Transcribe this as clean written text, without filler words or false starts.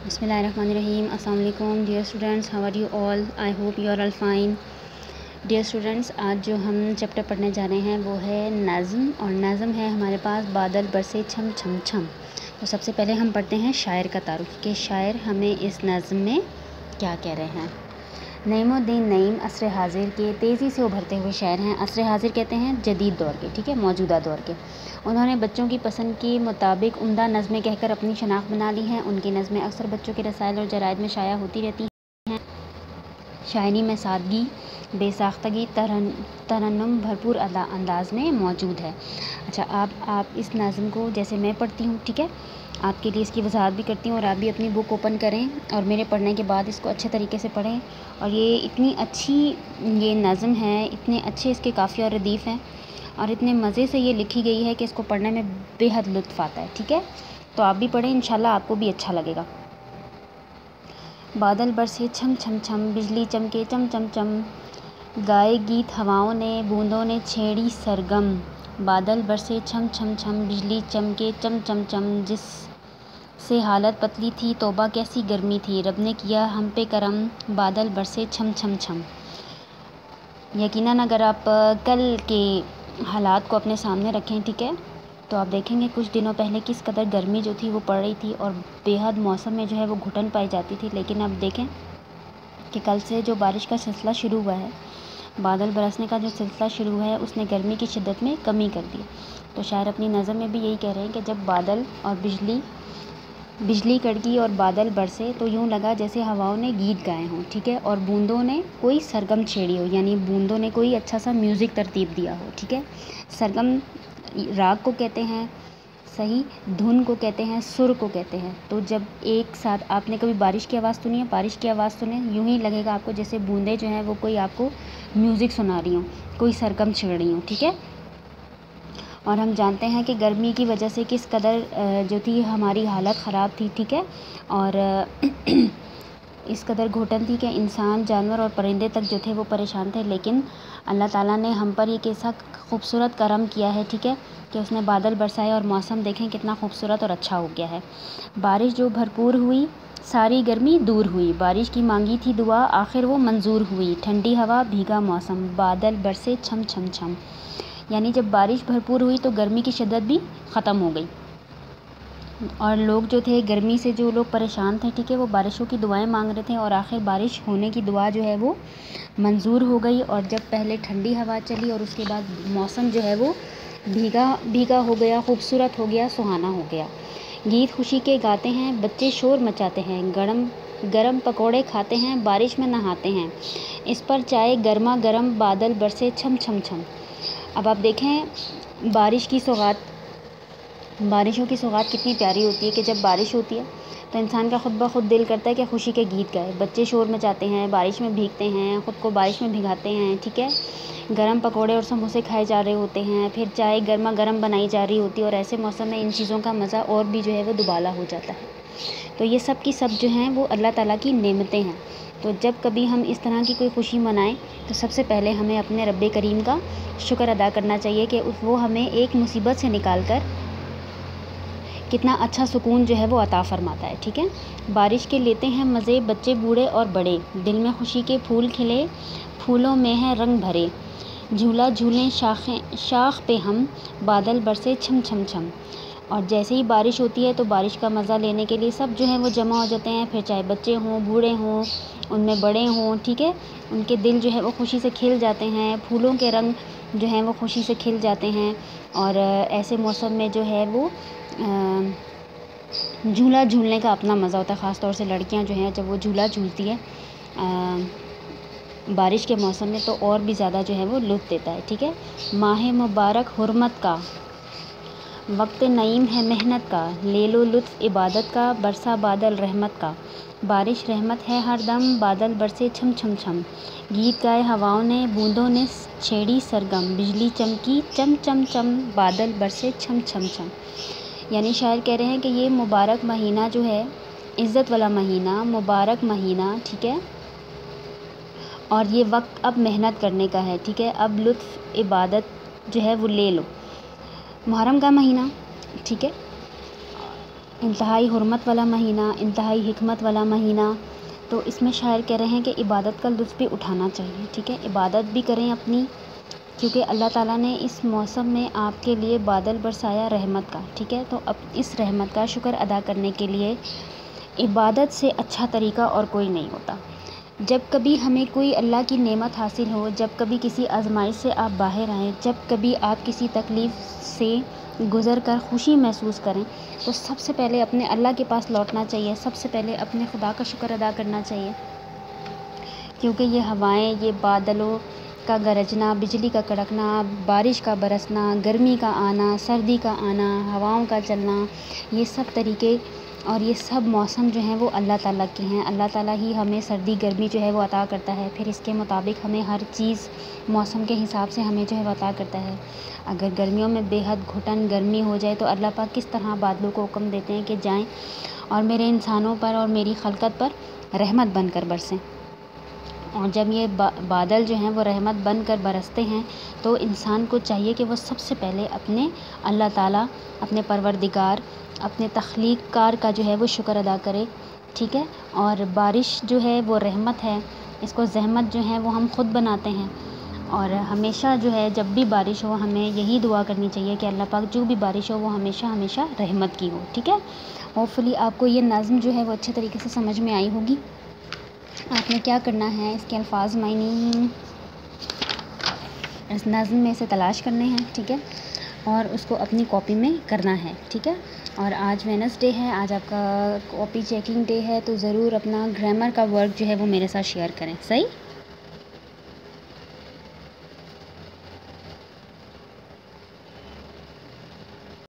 बिस्मिल्लाहिर्रहमानिर्रहीम। अस्सलाम वालेकुम dear students, how are you all? I hope you are all fine. Dear students, आज जो हम चैप्टर पढ़ने जा रहे हैं वो है नज़्म, और नज़्म है हमारे पास बादल बरसे छम छम छम। तो सबसे पहले हम पढ़ते हैं शायर का तारुफ कि शायर हमें इस नज़्म में क्या कह रहे हैं। नईमुद्दीन नईम असर हाजिर के तेज़ी से उभरते हुए शायर हैं। असर हाजिर कहते हैं जदीद दौर के, ठीक है, मौजूदा दौर के। उन्होंने बच्चों की पसंद के मुताबिक उम्दा नज़में कहकर अपनी शनाख्त बना ली हैं। उनकी नज़में अक्सर बच्चों के रसायल और जराइद में शाया होती रहती हैं। शायरी में सादगी, बेसाख्तगी, तरन्नुम भरपूर अंदाज में मौजूद है। अच्छा, आप इस नज़्म को जैसे मैं पढ़ती हूँ, ठीक है, आपके लिए इसकी वजाहत भी करती हूँ, और आप भी अपनी बुक ओपन करें और मेरे पढ़ने के बाद इसको अच्छे तरीके से पढ़ें। और ये इतनी अच्छी ये नज़्म है, इतने अच्छे इसके काफ़ी और रदीफ़ हैं, और इतने मज़े से ये लिखी गई है कि इसको पढ़ने में बेहद लुत्फ़ आता है, ठीक है। तो आप भी पढ़ें, इंशाल्लाह आपको भी अच्छा लगेगा। बादल बरसे छम छम छम, बिजली चमके चम चम चम, गाए गीत हवाओं ने, बूंदों ने छेड़ी सरगम। बादल बरसे छम छम छम, बिजली चमके चम चम चम, जिस से हालत पतली थी तौबा कैसी गर्मी थी, रब ने किया हम पे करम, बादल बरसे छम छम छम। यकीनन अगर आप कल के हालात को अपने सामने रखें, ठीक है, तो आप देखेंगे कुछ दिनों पहले किस कदर गर्मी जो थी वो पड़ रही थी और बेहद मौसम में जो है वो घुटन पाई जाती थी। लेकिन अब देखें कि कल से जो बारिश का सिलसिला शुरू हुआ है, बादल बरसने का जो सिलसिला शुरू है, उसने गर्मी की शिद्दत में कमी कर दी। तो शायर अपनी नज़म में भी यही कह रहे हैं कि जब बादल और बिजली कड़की और बादल बरसे तो यूँ लगा जैसे हवाओं ने गीत गाए हों, ठीक है, और बूंदों ने कोई सरगम छेड़ी हो, यानी बूंदों ने कोई अच्छा सा म्यूज़िक तरतीब दिया हो, ठीक है। सरगम राग को कहते हैं, सही, धुन को कहते हैं, सुर को कहते हैं। तो जब एक साथ आपने कभी बारिश की आवाज़ सुनी है, बारिश की आवाज़ सुने, यूँ ही लगेगा आपको जैसे बूंदें जो हैं वो कोई आपको म्यूज़िक सुना रही हों, कोई सरगम छेड़ रही हों, ठीक है। और हम जानते हैं कि गर्मी की वजह से किस कदर जो थी हमारी हालत ख़राब थी, ठीक है, और इस कदर घुटन थी कि इंसान, जानवर और परिंदे तक जो थे वो परेशान थे। लेकिन अल्लाह ताला ने हम पर ये कैसा खूबसूरत करम किया है, ठीक है, कि उसने बादल बरसाए और मौसम देखें कितना खूबसूरत और अच्छा हो गया है। बारिश जो भरपूर हुई, सारी गर्मी दूर हुई, बारिश की मांगी थी दुआ, आखिर वो मंजूर हुई, ठंडी हवा भीगा मौसम, बादल बरसे छम छम छम। यानी जब बारिश भरपूर हुई तो गर्मी की शिद्दत भी ख़त्म हो गई, और लोग जो थे, गर्मी से जो लोग परेशान थे, ठीक है, वो बारिशों की दुआएं मांग रहे थे, और आखिर बारिश होने की दुआ जो है वो मंजूर हो गई। और जब पहले ठंडी हवा चली और उसके बाद मौसम जो है वो भीगा भीगा हो गया, खूबसूरत हो गया, सुहाना हो गया। गीत खुशी के गाते हैं, बच्चे शोर मचाते हैं, गरम गरम पकौड़े खाते हैं, बारिश में नहाते हैं, इस पर चाय गर्मा गर्म, बादल बरसे छम छम छम। अब आप देखें बारिशों की सौगात कितनी प्यारी होती है कि जब बारिश होती है तो इंसान का खुद ब खुद दिल करता है कि खुशी के गीत गाए। बच्चे शोर मचाते हैं, बारिश में भीगते हैं, ख़ुद को बारिश में भिगाते हैं, ठीक है, गरम पकोड़े और समोसे खाए जा रहे होते हैं, फिर चाय गर्मा गर्म बनाई जा रही होती है, और ऐसे मौसम में इन चीज़ों का मज़ा और भी जो है वो दुबाला हो जाता है। तो ये सब की सब जो हैं वो अल्लाह ताला की नेमतें हैं। तो जब कभी हम इस तरह की कोई खुशी मनाएं तो सबसे पहले हमें अपने रब्बे करीम का शुक्र अदा करना चाहिए कि वो हमें एक मुसीबत से निकाल कर कितना अच्छा सुकून जो है वो अता फ़रमाता है, ठीक है। बारिश के लेते हैं मज़े बच्चे बूढ़े और बड़े, दिल में खुशी के फूल खिले, फूलों में है रंग भरे, झूला झूलें शाख पे हम, बादल बरसे छम छम छम। और जैसे ही बारिश होती है तो बारिश का मज़ा लेने के लिए सब जो है वो जमा हो जाते हैं, फिर चाहे बच्चे हों, बूढ़े हों, उनमें बड़े हों, ठीक है, उनके दिल जो है वो खुशी से खिल जाते हैं, फूलों के रंग जो हैं वो खुशी से खिल जाते हैं। और ऐसे मौसम में जो है वो झूला झूलने का अपना मज़ा होता है। ख़ास तौर से लड़कियां जो हैं जब वो झूला झूलती है बारिश के मौसम में तो और भी ज़्यादा जो है वो लुत्फ़ देता है, ठीक है। माह मुबारक हुर्मत का, वक्त नईम है मेहनत का, ले लो लुत्फ़ इबादत का, बरसा बादल रहमत का, बारिश रहमत है हर दम, बादल बरसे छम छम छम, गीत गाए हवाओं ने, बूंदों ने छेड़ी सरगम, बिजली चमकी चम चम चम, बादल बरसे छम छम छम। यानी शायर कह रहे हैं कि ये मुबारक महीना जो है, इज़्ज़त वाला महीना, मुबारक महीना, ठीक है, और ये वक्त अब मेहनत करने का है, ठीक है, अब लुत्फ़ इबादत जो है वो ले लो। मुहर्रम का महीना, ठीक है, इंतहाई हुर्मत वाला महीना, इंतहाई हिकमत वाला महीना। तो इसमें शायर कह रहे हैं कि इबादत का लुत्फ़ भी उठाना चाहिए, ठीक है। इबादत भी करें अपनी, क्योंकि अल्लाह ताला ने इस मौसम में आपके लिए बादल बरसाया रहमत का, ठीक है। तो अब इस रहमत का शुक्र अदा करने के लिए इबादत से अच्छा तरीका और कोई नहीं होता। जब कभी हमें कोई अल्लाह की नेमत हासिल हो, जब कभी किसी आजमाइश से आप बाहर आएँ, जब कभी आप किसी तकलीफ़ से गुज़र कर खुशी महसूस करें, तो सबसे पहले अपने अल्लाह के पास लौटना चाहिए, सबसे पहले अपने खुदा का शुक्र अदा करना चाहिए। क्योंकि ये हवाएं, ये बादलों का गरजना, बिजली का कड़कना, बारिश का बरसना, गर्मी का आना, सर्दी का आना, हवाओं का चलना, ये सब तरीके और ये सब मौसम जो हैं वो अल्लाह ताला के हैं। अल्लाह ताला ही हमें सर्दी गर्मी जो है वो अता करता है, फिर इसके मुताबिक हमें हर चीज़ मौसम के हिसाब से हमें जो है वो अता करता है। अगर गर्मियों में बेहद घुटन गर्मी हो जाए तो अल्लाह पाक किस तरह बादलों को हुक्म देते हैं कि जाएं और मेरे इंसानों पर और मेरी खलकत पर रहमत बनकर बरसें। और जब ये बादल जो हैं वो रहमत बनकर बरसते हैं तो इंसान को चाहिए कि वो सबसे पहले अपने अल्लाह ताला, अपने परवरदिगार, अपने तख्लीक़कार का जो है वो शुक्र अदा करे, ठीक है। और बारिश जो है वो रहमत है, इसको ज़हमत जो है वो हम ख़ुद बनाते हैं। और हमेशा जो है जब भी बारिश हो हमें यही दुआ करनी चाहिए कि अल्लाह पाक जो भी बारिश हो वो हमेशा हमेशा रहमत की हो, ठीक है। होपफुली आपको ये नज़्म जो है वो अच्छे तरीके से समझ में आई होगी। आपने क्या करना है, इसके अल्फाज मायने इस नज़्म में से तलाश करने हैं, ठीक है, और उसको अपनी कॉपी में करना है, ठीक है। और आज वेडनेसडे है, आज आपका कॉपी चेकिंग डे है, तो ज़रूर अपना ग्रामर का वर्क जो है वो मेरे साथ शेयर करें, सही।